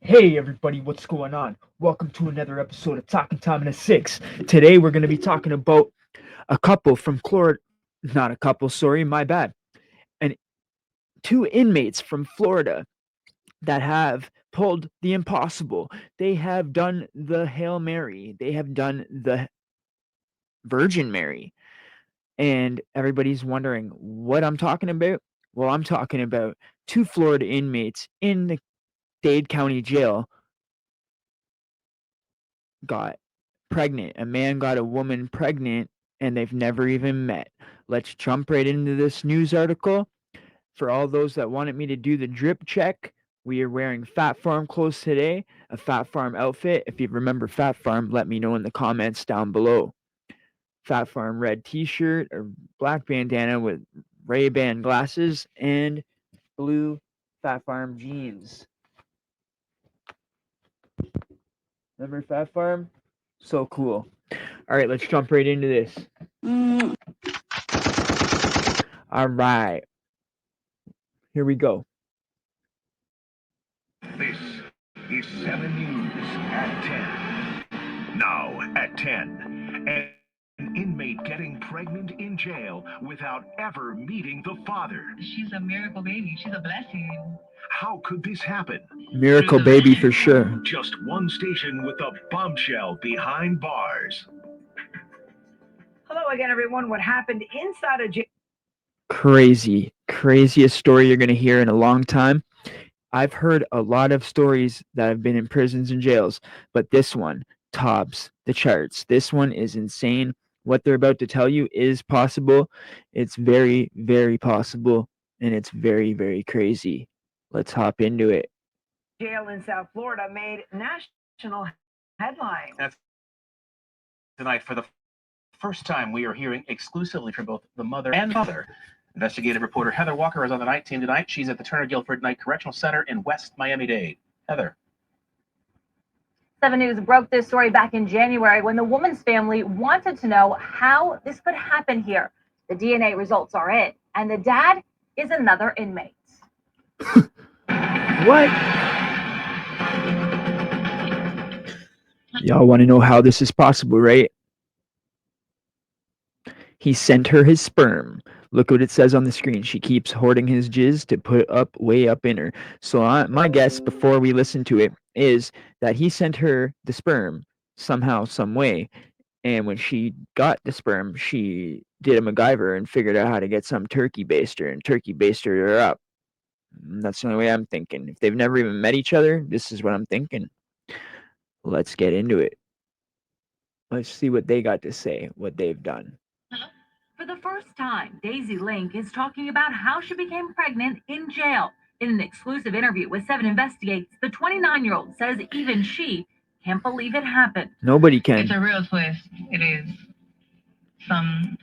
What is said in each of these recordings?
Hey everybody, what's going on? Welcome to another episode of Talking Time in a Six. Today we're going to be talking about a couple from Florida, not a couple, sorry, my bad. And two inmates from Florida that have pulled the impossible. They have done the Hail Mary. They have done the Virgin Mary. And everybody's wondering what I'm talking about. Well, I'm talking about two Florida inmates in the Dade County Jail got pregnant. A man got a woman pregnant and they've never even met. Let's jump right into this news article. For all those that wanted me to do the drip check, we are wearing Fat Farm clothes today, a Fat Farm outfit. If you remember Fat Farm, let me know in the comments down below. Fat Farm red t-shirt or black bandana with Ray-Ban glasses and blue Fat Farm jeans. Remember Fat Farm? So cool. All right, let's jump right into this. All right. Here we go. This is 7 News at 10. Now at 10, an inmate getting pregnant in jail without ever meeting the father. She's a miracle baby. She's a blessing. How could this happen? Miracle baby for sure. Just one station with a bombshell behind bars. Hello again, everyone. What happened inside a jail? Craziest story you're going to hear in a long time. I've heard a lot of stories that have been in prisons and jails, but this one tops the charts. This one is insane. What they're about to tell you is possible. It's very, very possible, and it's very, very crazy. Let's hop into it. Jail in South Florida made national headlines. Tonight, for the first time, we are hearing exclusively from both the mother and father. Investigative reporter Heather Walker is on the night team tonight. She's at the Turner Guilford Night Correctional Center in West Miami-Dade. Heather. 7 News broke this story back in January when the woman's family wanted to know how this could happen here. The DNA results are in, and the dad is another inmate. What? Y'all want to know how this is possible, right? He sent her his sperm. Look what it says on the screen. She keeps hoarding his jizz to put up way up in her. So my guess before we listen to it is that he sent her the sperm somehow, some way. And when she got the sperm, she did a MacGyver and figured out how to get some turkey baster and turkey basted her up. That's the only way I'm thinking. If they've never even met each other, this is what I'm thinking. Let's get into it. Let's see what they got to say, what they've done. For the first time, Daisy Link is talking about how she became pregnant in jail. In an exclusive interview with 7 Investigates, the 29-year-old says even she can't believe it happened. Nobody can. It's a real twist. It is.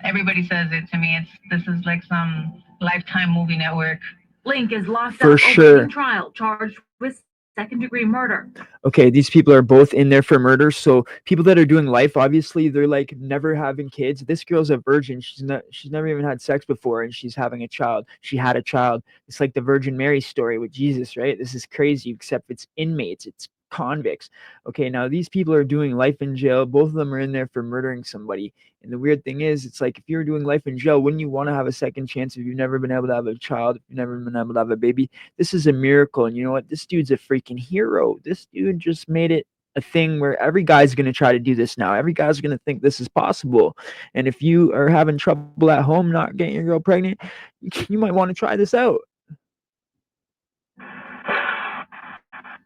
Everybody says it to me. This is like some Lifetime movie network. Link is locked For up sure. awaiting trial, charged with second-degree murder. Okay, these people are both in there for murder. So people that are doing life, obviously, they're like never having kids. This girl's a virgin. She's never even had sex before, and she's having a child. She had a child. It's like the Virgin Mary story with Jesus, right? This is crazy, except it's inmates. It's convicts. Okay, now these people are doing life in jail. Both of them are in there for murdering somebody. And the weird thing is, it's like if you're doing life in jail, wouldn't you want to have a second chance if you've never been able to have a child, if you've never been able to have a baby? This is a miracle. And you know what? This dude's a freaking hero. This dude just made it a thing where every guy's going to try to do this now. Every guy's going to think this is possible. And if you are having trouble at home not getting your girl pregnant, you might want to try this out.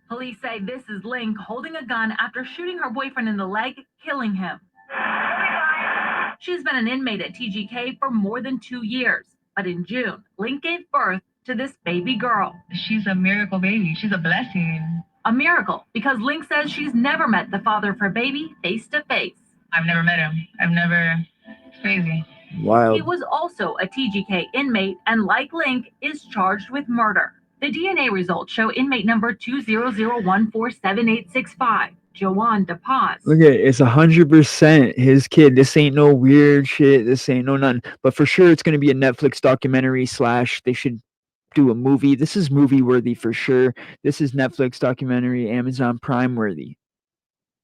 Police say this is Link holding a gun after shooting her boyfriend in the leg, killing him. She's been an inmate at TGK for more than 2 years. But in June, Link gave birth to this baby girl. She's a miracle baby. She's a blessing. A miracle, because Link says she's never met the father of her baby face to face. I've never met him. It's crazy. Wild. He was also a TGK inmate and, like Link, is charged with murder. The DNA results show inmate number 200147865, Joanne DePaz. Look at it. It's 100% his kid. This ain't no weird shit. This ain't no none. But for sure, it's going to be a Netflix documentary / they should do a movie. This is movie worthy for sure. This is Netflix documentary, Amazon Prime worthy,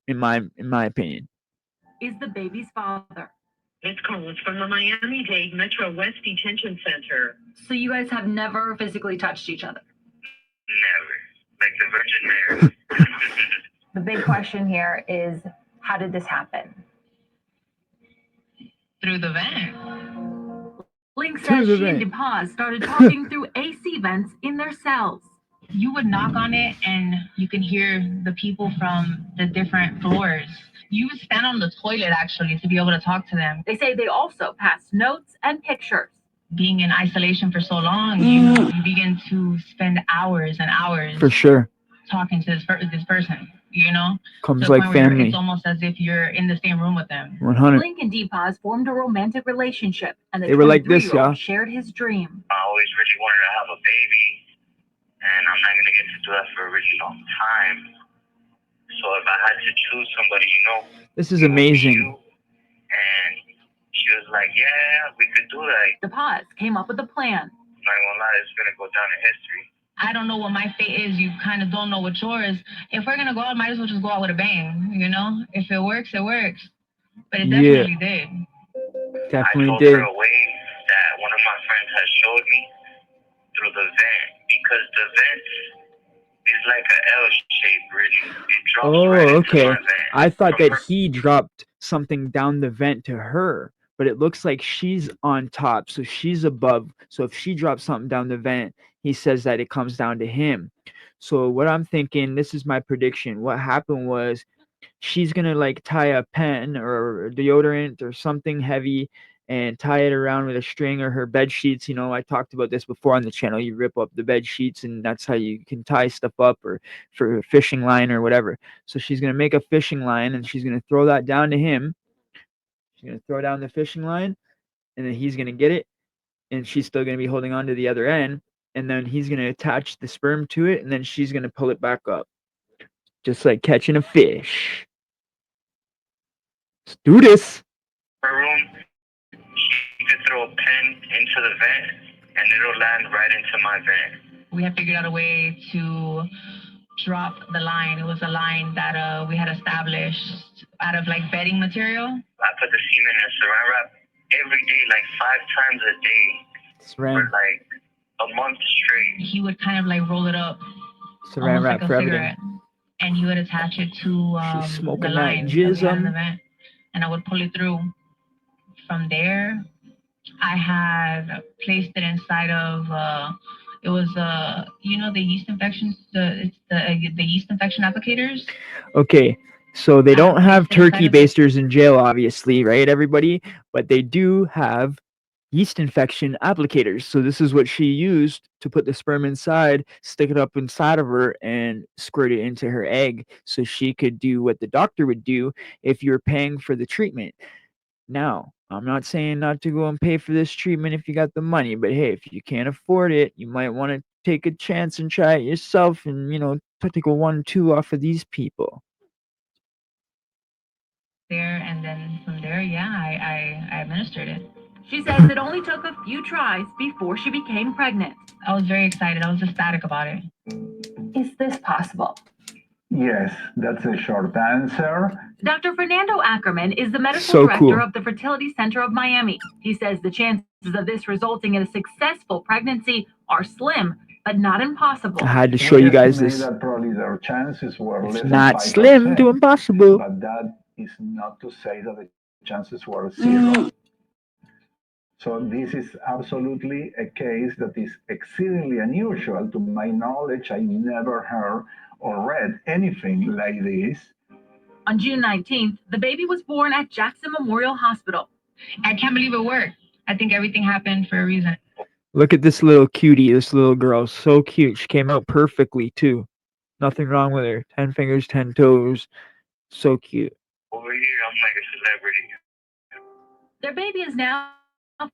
in my opinion. Is the baby's father. It's Collins from the Miami-Dade Metro West Detention Center. So you guys have never physically touched each other? Never. Like the Virgin Mary. The big question here is, how did this happen? Through the vent. Link Through says the she and vent. DePaz started talking through AC vents in their cells. You would knock on it and you can hear the people from the different floors. You would stand on the toilet actually to be able to talk to them. They say they also passed notes and pictures. Being in isolation for so long, you begin to spend hours and hours For sure. talking to this person, you know? Comes To the like point where family. it's almost as if you're in the same room with them. 100. Link and DePaz formed a romantic relationship, and the They were like this, 23-year-old y'all. shared his dream. I always really wanted to have a baby, and I'm not going to get to do that for a really long time. So if I had to choose somebody, you know, This is it would be amazing. you. And she was like, yeah, we could do that. DePaz came up with a plan. Not gonna lie, it's going to go down in history. I don't know what my fate is. You kind of don't know what yours. If we're gonna go out, might as well just go out with a bang, you know? If it works, it works. But it Yeah. definitely did. Definitely I told did. her a way that one of my friends had showed me through the vent, because the vent is like an L shape, really. It drops Oh, right into okay. my vent. I thought From that he dropped something down the vent to her, but it looks like she's on top, so she's above. So if she drops something down the vent, he says that it comes down to him. So what I'm thinking, this is my prediction. What happened was she's gonna like tie a pen or deodorant or something heavy and tie it around with a string or her bed sheets. You know, I talked about this before on the channel. You rip up the bed sheets and that's how you can tie stuff up, or for a fishing line or whatever. So she's gonna make a fishing line and she's gonna throw that down to him. She's gonna throw down the fishing line and then he's gonna get it and she's still gonna be holding on to the other end. And then he's gonna attach the sperm to it and then she's gonna pull it back up. Just like catching a fish. Let's do this. her room, she could throw a pen into the vent, and it'll land right into my vent. We had figured out a way to drop the line. It was a line that we had established out of like bedding material. I put the semen in saran wrap every day, like 5 times a day, for Saran, like a month straight. He would kind of like roll it up, saran almost wrap like for a everything. cigarette, and he would attach it to She's the smoking that line that we had in JIZZ. the vent, and I would pull it through. From there, I had placed it inside of it was you know, the yeast infections, the yeast infection applicators. Okay, so they I don't have placed it inside turkey of the- basters in jail, obviously, right, everybody? But they do have yeast infection applicators. So this is what she used to put the sperm inside, stick it up inside of her, and squirt it into her egg so she could do what the doctor would do if you're paying for the treatment. Now, I'm not saying not to go and pay for this treatment if you got the money, but hey, if you can't afford it, you might want to take a chance and try it yourself and, you know, take a 1-2 off of these people. there, and then from there, yeah, I administered it. She says it only took a few tries before she became pregnant. I was very excited. I was ecstatic about it. Is this possible? Yes, that's a short answer. Dr. Fernando Ackerman is the medical So director cool. of the Fertility Center of Miami. He says the chances of this resulting in a successful pregnancy are slim, but not impossible. I had to show you guys this. That probably their chances were It's less than not 5%, slim to impossible. but that is not to say that the chances were 0. So this is absolutely a case that is exceedingly unusual. To my knowledge, I never heard or read anything like this. On June 19th, the baby was born at Jackson Memorial Hospital. I can't believe it worked. I think everything happened for a reason. Look at this little cutie, this little girl. So cute. She came out perfectly, too. Nothing wrong with her. 10 fingers, 10 toes. So cute. Over here, I'm like a celebrity. Their baby is now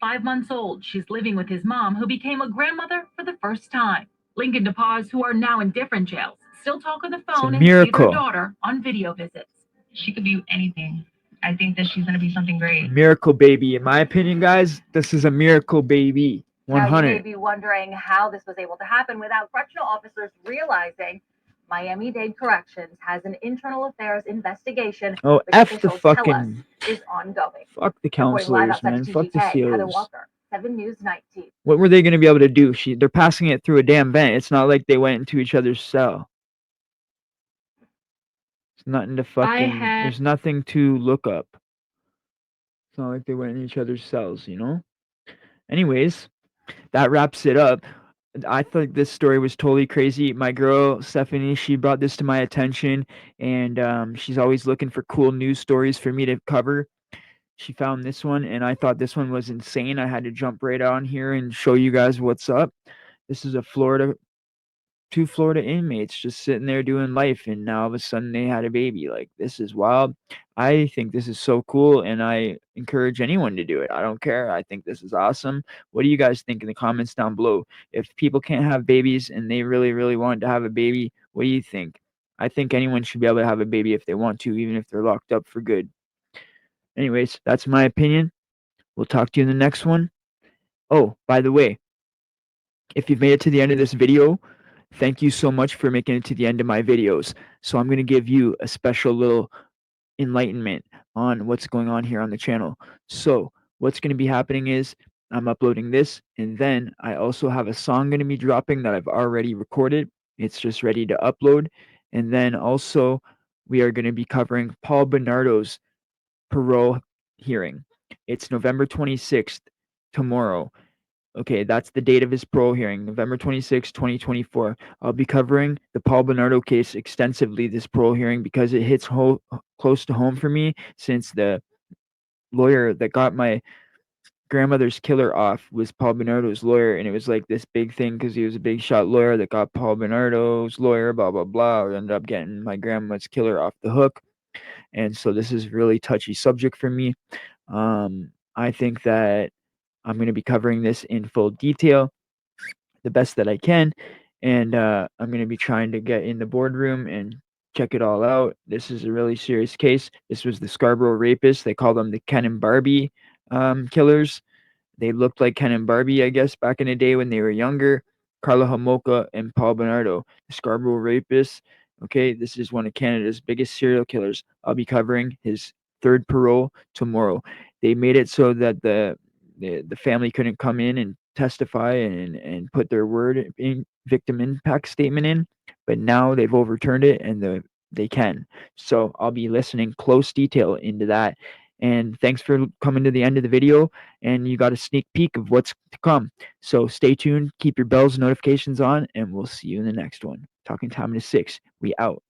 5 months old. She's living with his mom, who became a grandmother for the first time. Link and DePaz, who are now in different jails, still talk on the phone and see miracle. their daughter on video visits. She could be anything. I think that she's going to be something great. Miracle baby. In my opinion, guys, this is a miracle baby. Now, you may 100. be wondering how this was able to happen without correctional officers realizing Miami-Dade Corrections has an internal affairs investigation, Oh, which F the officials tell us fucking. is ongoing. Fuck the Reporting live counselors, outside man. Fuck the TGK, Heather COs. Walker, 7 News 19. What were they going to be able to do? They're passing it through a damn vent. It's not like they went into each other's cell. It's nothing to fucking. There's nothing to look up. It's not like they went in each other's cells, you know? Anyways, that wraps it up. I thought this story was totally crazy. My girl, Stephanie, she brought this to my attention, and she's always looking for cool news stories for me to cover. She found this one, and I thought this one was insane. I had to jump right on here and show you guys what's up. This is two Florida inmates just sitting there doing life, and now all of a sudden they had a baby. Like, this is wild. I think this is so cool, and I encourage anyone to do it. I don't care. I think this is awesome. What do you guys think in the comments down below? If people can't have babies and they really, really want to have a baby, what do you think? I think anyone should be able to have a baby if they want to, even if they're locked up for good. Anyways, that's my opinion. We'll talk to you in the next one. Oh, by the way, if you've made it to the end of this video, thank you so much for making it to the end of my videos. So I'm going to give you a special little enlightenment on what's going on here on the channel. So what's going to be happening is I'm uploading this, and then I also have a song going to be dropping that I've already recorded. It's just ready to upload. And then also we are going to be covering Paul Bernardo's parole hearing. It's November 26th, tomorrow. Okay, that's the date of his parole hearing, November 26, 2024. I'll be covering the Paul Bernardo case extensively this parole hearing because it hits close to home for me, since the lawyer that got my grandmother's killer off was Paul Bernardo's lawyer, and it was like this big thing because he was a big shot lawyer that got Paul Bernardo's lawyer, blah, blah, blah. I ended up getting my grandma's killer off the hook. And so this is a really touchy subject for me. I think that I'm going to be covering this in full detail, the best that I can, and I'm going to be trying to get in the boardroom and check it all out. This is a really serious case. This was the Scarborough rapists. They call them the Ken and Barbie killers. They looked like Ken and Barbie, I guess, back in the day when they were younger. Carla Homolka and Paul Bernardo, the Scarborough rapists. Okay, this is one of Canada's biggest serial killers. I'll be covering his third parole tomorrow. They made it so that the family couldn't come in and testify and put their word in victim impact statement in, but now they've overturned it, and they can. So I'll be listening close detail into that. And thanks for coming to the end of the video, and you got a sneak peek of what's to come. So stay tuned, keep your bells notifications on, and we'll see you in the next one. Talking Time to 6. We out.